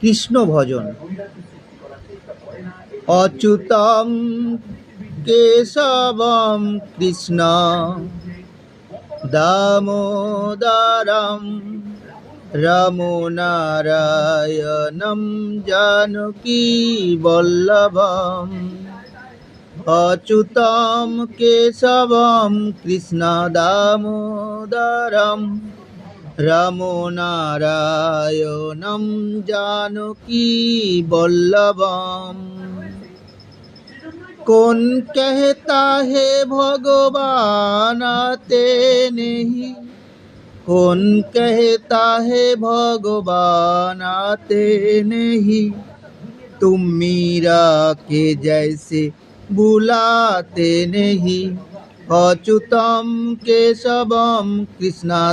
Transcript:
কৃষ্ণ ভজন। অচ্যুতম কেশবম কৃষ্ণ দামোদরম রামনারায়ণম জানকী বল্লভম। অচ্যুতম কেশবম কৃষ্ণ দামোদরম রামনারায়ণম জানকী বল্লভম। कौन कहता है भगवान आते नहीं, कौन कहता है भगवान आते नहीं, तुम मीरा के जैसे बुलाते नहीं। अच्युतम केशवम कृष्णा